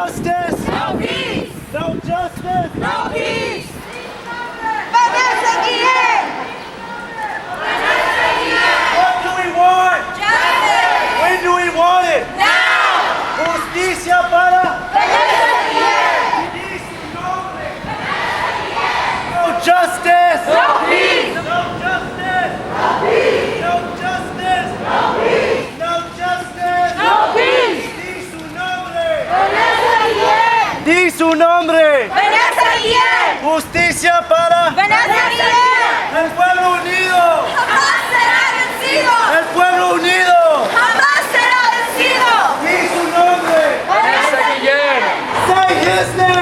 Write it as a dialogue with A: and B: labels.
A: justice,
B: no peace.
A: no justice,
B: No peace.
C: Vanessa Guillén.
A: What do we want?
B: Justice.
A: When do we want it?
B: Now.
A: Justicia para
B: Vanessa Guillén.
A: no justice,
B: No peace.
A: no justice, no justice, no justice,
B: No peace.
A: Di su nombre,
B: Vanessa Guillén.
A: di su nombre.
B: Vanessa Guillén.
A: Justicia para
B: Vanessa Guillén.
A: el pueblo unido,
B: Jamás será vencido.
A: el pueblo unido.
B: Jamás será vencido.
A: Di su nombre.
B: Vanessa Guillén.
A: Say his name.